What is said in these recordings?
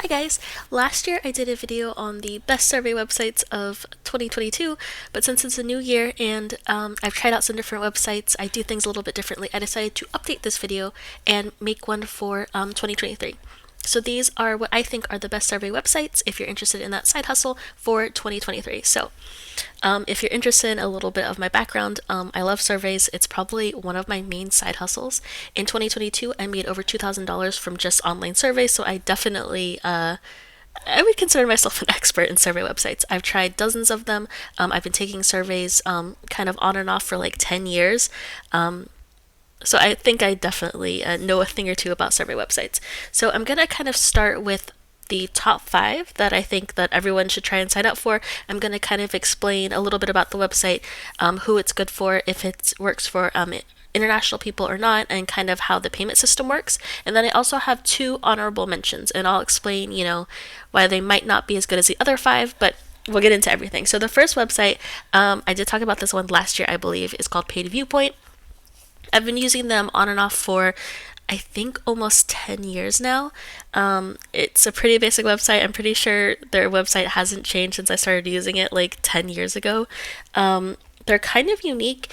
Hi guys! Last year I did a video on the best survey websites of 2022, but since it's a new year and I've tried out some different websites, I do things a little bit differently, I decided to update this video and make one for 2023. So these are what I think are the best survey websites if you're interested in that side hustle for 2023. So if you're interested in a little bit of my background, I love surveys. It's probably one of my main side hustles. In 2022, I made over $2,000 from just online surveys, so I definitely I would consider myself an expert in survey websites. I've tried dozens of them. I've been taking surveys kind of on and off for like 10 years. So I think I definitely know a thing or two about survey websites. So I'm going to kind of start with the top 5 that I think that everyone should try and sign up for. I'm going to kind of explain a little bit about the website, who it's good for, if it works for international people or not, and kind of how the payment system works. And then I also have 2 honorable mentions, and I'll explain, why they might not be as good as the other 5, but we'll get into everything. So the first website, I did talk about this one last year, I believe, is called PaidViewpoint. I've been using them on and off for, I think, almost 10 years now. It's a pretty basic website. I'm pretty sure their website hasn't changed since I started using it like 10 years ago. They're kind of unique,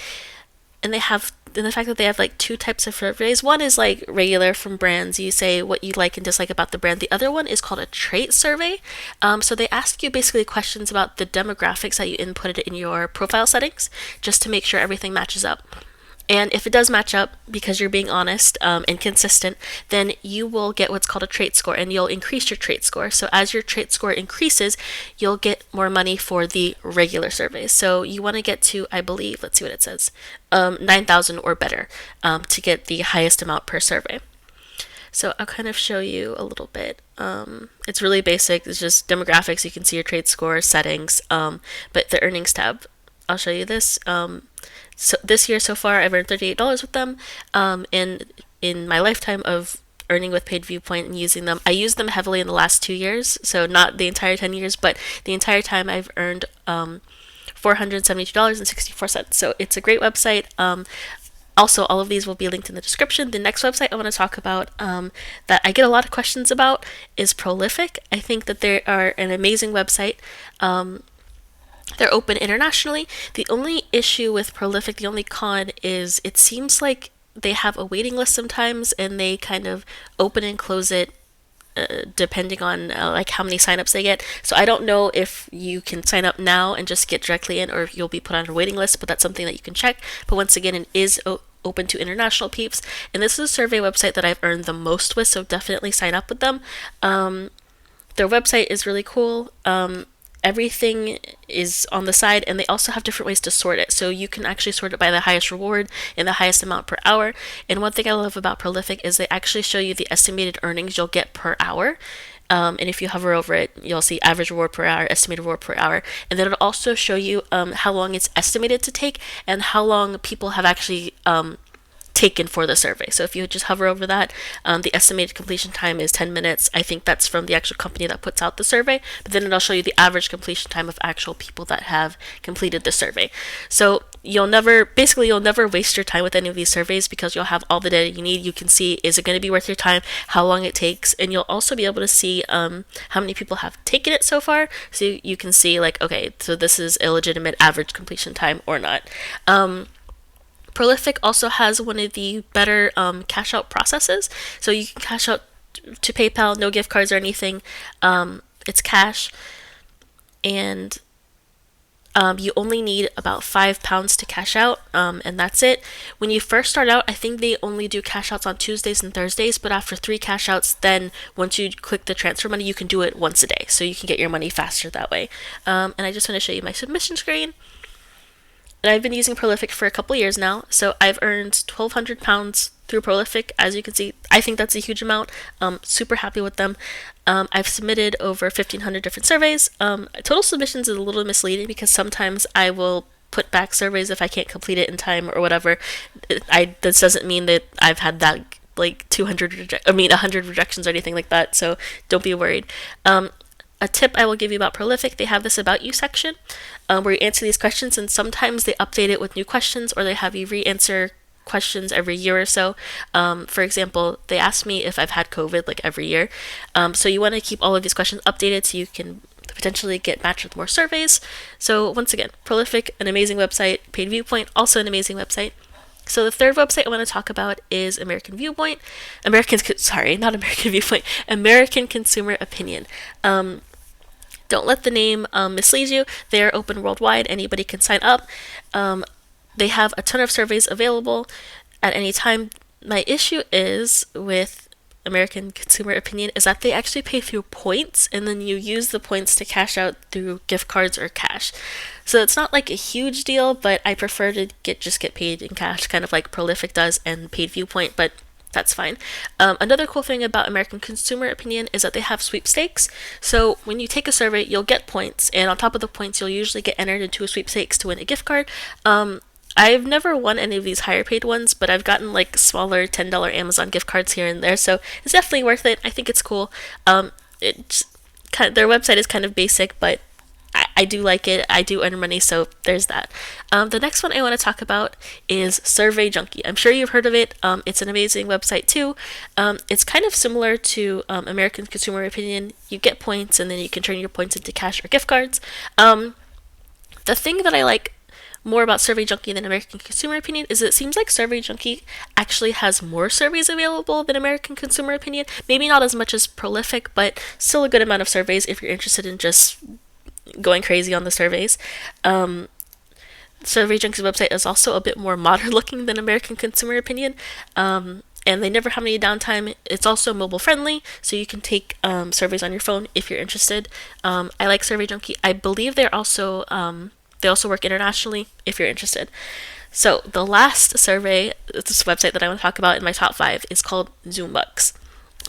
and the fact that they have like 2 types of surveys. One is like regular from brands. You say what you like and dislike about the brand. The other one is called a trait survey. So they ask you basically questions about the demographics that you inputted in your profile settings, just to make sure everything matches up. And if it does match up, because you're being honest and consistent, then you will get what's called a trait score, and you'll increase your trait score. So as your trait score increases, you'll get more money for the regular surveys. So you want to get to, I believe, let's see what it says, 9,000 or better to get the highest amount per survey. So I'll kind of show you a little bit. It's really basic. It's just demographics. You can see your trait score, settings, but the earnings tab, I'll show you this. So this year so far, I've earned $38 with them, and in my lifetime of earning with PaidViewpoint and using them, I used them heavily in the last 2 years, so not the entire 10 years, but the entire time I've earned $472.64. So it's a great website. Also, all of these will be linked in the description. The next website I want to talk about that I get a lot of questions about is Prolific. I think that they are an amazing website. They're open internationally. The only issue with Prolific, the only con, is it seems like they have a waiting list sometimes, and they kind of open and close it depending on like how many signups they get. So I don't know if you can sign up now and just get directly in, or if you'll be put on a waiting list, but that's something that you can check. But once again, it is open to international peeps, and this is a survey website that I've earned the most with, so definitely sign up with them. Their website is really cool. Everything is on the side, and they also have different ways to sort it. So you can actually sort it by the highest reward and the highest amount per hour. And one thing I love about Prolific is they actually show you the estimated earnings you'll get per hour. And if you hover over it, you'll see average reward per hour, estimated reward per hour. And then it'll also show you how long it's estimated to take and how long people have actually taken for the survey. So if you just hover over that, the estimated completion time is 10 minutes. I think that's from the actual company that puts out the survey, but then it'll show you the average completion time of actual people that have completed the survey. So you'll never waste your time with any of these surveys, because you'll have all the data you need. You can see, is it going to be worth your time, how long it takes, and you'll also be able to see how many people have taken it so far. So you can see like, okay, so this is a legitimate average completion time or not. Prolific also has one of the better cash out processes. So you can cash out to PayPal, no gift cards or anything. It's cash, and you only need about £5 to cash out, and that's it. When you first start out, I think they only do cash outs on Tuesdays and Thursdays, but after 3 cash outs, then once you click the transfer money, you can do it once a day, so you can get your money faster that way. And I just want to show you my submission screen. And I've been using Prolific for a couple years now, so I've earned £1,200 through Prolific. As you can see, I think that's a huge amount. Super happy with them. I've submitted over 1,500 different surveys. Total submissions is a little misleading, because sometimes I will put back surveys if I can't complete it in time or whatever. This doesn't mean that I've had that like 100 rejections or anything like that, so don't be worried. A tip I will give you about Prolific, they have this About You section where you answer these questions, and sometimes they update it with new questions, or they have you re-answer questions every year or so. For example, they ask me if I've had COVID like every year. So you want to keep all of these questions updated so you can potentially get matched with more surveys. So once again, Prolific, an amazing website. PaidViewpoint, also an amazing website. So the third website I want to talk about is American Viewpoint. Not American Viewpoint. American Consumer Opinion. Don't let the name mislead you. They are open worldwide. Anybody can sign up. They have a ton of surveys available at any time. My issue is with American Consumer Opinion is that they actually pay through points, and then you use the points to cash out through gift cards or cash. So it's not like a huge deal, but I prefer to just get paid in cash, kind of like Prolific does and PaidViewpoint, but that's fine. Another cool thing about American Consumer Opinion is that they have sweepstakes. So when you take a survey, you'll get points, and on top of the points, you'll usually get entered into a sweepstakes to win a gift card. I've never won any of these higher paid ones, but I've gotten like smaller $10 Amazon gift cards here and there, so it's definitely worth it. I think it's cool. Their website is kind of basic, but I do like it. I do earn money, so there's that. The next one I want to talk about is Survey Junkie. I'm sure you've heard of it. It's an amazing website too. It's kind of similar to American Consumer Opinion. You get points, and then you can turn your points into cash or gift cards. The thing that I like more about Survey Junkie than American Consumer Opinion is it seems like Survey Junkie actually has more surveys available than American Consumer Opinion. Maybe not as much as Prolific, but still a good amount of surveys if you're interested in just going crazy on the surveys. Survey Junkie's website is also a bit more modern looking than American Consumer Opinion. And they never have any downtime. It's also mobile friendly, so you can take surveys on your phone if you're interested. I like Survey Junkie. I believe they also work internationally if you're interested. So the last survey, this website that I want to talk about in my top 5 is called Zoombucks.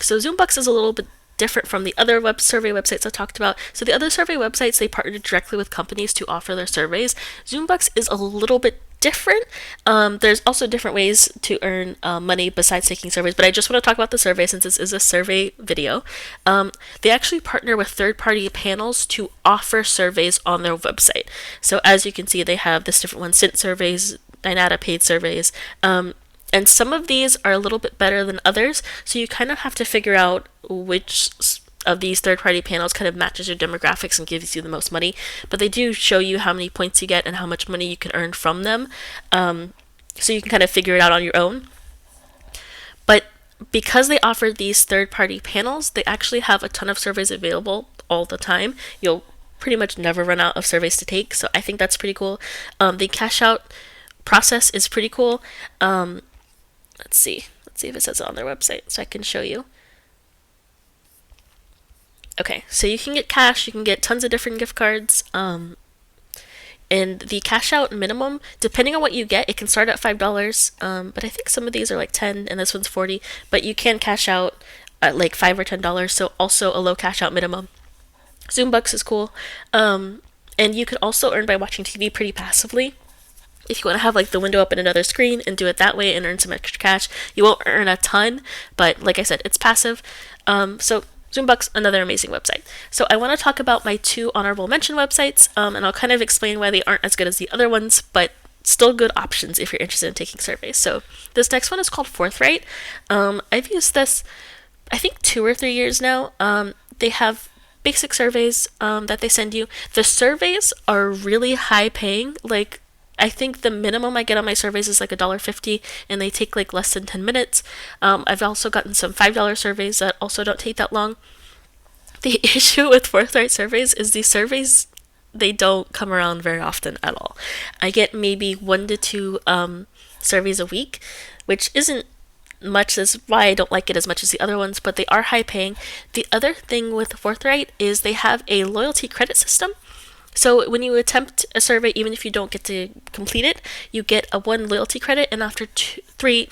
So Zoombucks is a little bit different from the other survey websites I talked about. So the other survey websites, they partner directly with companies to offer their surveys. Zoombucks is a little bit different. There's also different ways to earn money besides taking surveys, but I just want to talk about the survey since this is a survey video. They actually partner with third-party panels to offer surveys on their website. So as you can see, they have this different ones: Cint surveys, Dynata paid surveys, and some of these are a little bit better than others, so you kind of have to figure out which of these third-party panels kind of matches your demographics and gives you the most money. But they do show you how many points you get and how much money you can earn from them, so you can kind of figure it out on your own. But because they offer these third-party panels, they actually have a ton of surveys available all the time. You'll pretty much never run out of surveys to take, so I think that's pretty cool. The cash out process is pretty cool. Let's see if it says it on their website so I can show you. Okay, so you can get cash, you can get tons of different gift cards, and the cash out minimum, depending on what you get, it can start at $5, but I think some of these are like $10 and this one's $40, but you can cash out at like $5 or $10, so also a low cash out minimum. Zoombucks is cool, and you can also earn by watching TV pretty passively. If you want to have like the window up in another screen and do it that way and earn some extra cash, you won't earn a ton, but like I said, it's passive. So Zoombucks, another amazing website. So I want to talk about my 2 honorable mention websites, and I'll kind of explain why they aren't as good as the other ones, but still good options if you're interested in taking surveys. So this next one is called Forthright. I've used this, I think 2 or 3 years now. They have basic surveys that they send you. The surveys are really high paying. Like, I think the minimum I get on my surveys is like $1.50, and they take like less than 10 minutes. I've also gotten some $5 surveys that also don't take that long. The issue with Forthright Surveys is these surveys, they don't come around very often at all. I get maybe 1 to 2 surveys a week, which isn't much. That's why I don't like it as much as the other ones, but they are high paying. The other thing with Forthright is they have a loyalty credit system. So when you attempt a survey, even if you don't get to complete it, you get a 1 loyalty credit, and after 3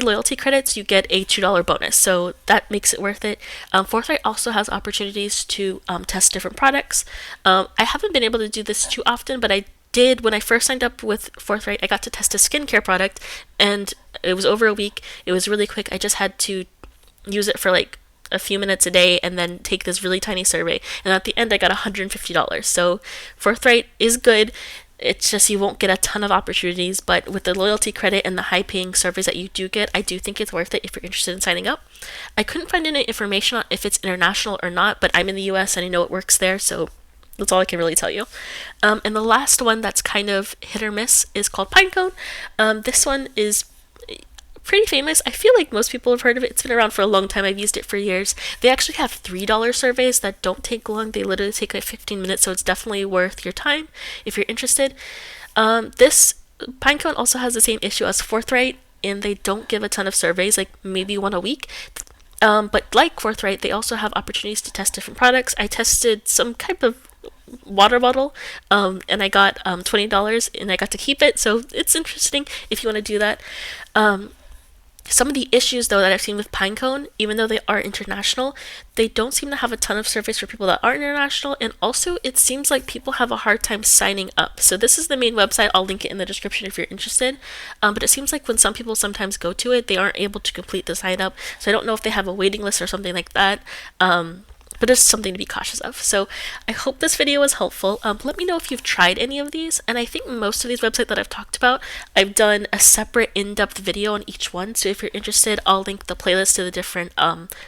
loyalty credits, you get a $2 bonus. So that makes it worth it. Forthright also has opportunities to test different products. I haven't been able to do this too often, but I did when I first signed up with Forthright. I got to test a skincare product, and it was over a week. It was really quick. I just had to use it for like a few minutes a day and then take this really tiny survey, and at the end I got $150. So Forthright is good. It's just you won't get a ton of opportunities, but with the loyalty credit and the high paying surveys that you do get, I do think it's worth it if you're interested in signing up. I couldn't find any information on if it's international or not, but I'm in the US and I know it works there, so that's all I can really tell you. And the last one that's kind of hit or miss is called Pinecone. This one is pretty famous. I feel like most people have heard of it. It's been around for a long time. I've used it for years. They actually have $3 surveys that don't take long. They literally take like 15 minutes, so it's definitely worth your time if you're interested. This Pinecone also has the same issue as Forthright, and they don't give a ton of surveys, like maybe one a week. But like Forthright, they also have opportunities to test different products. I tested some type of water bottle, and I got $20, and I got to keep it. So it's interesting if you want to do that. Some of the issues, though, that I've seen with Pinecone, even though they are international, they don't seem to have a ton of surveys for people that aren't international, and also it seems like people have a hard time signing up. So this is the main website. I'll link it in the description if you're interested. But it seems like when some people sometimes go to it, they aren't able to complete the sign up. So I don't know if they have a waiting list or something like that. But it's something to be cautious of. So I hope this video was helpful. Let me know if you've tried any of these. And I think most of these websites that I've talked about, I've done a separate in-depth video on each one. So if you're interested, I'll link the playlist to the different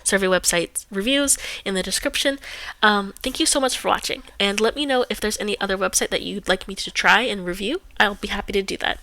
survey websites reviews in the description. Thank you so much for watching. And let me know if there's any other website that you'd like me to try and review. I'll be happy to do that.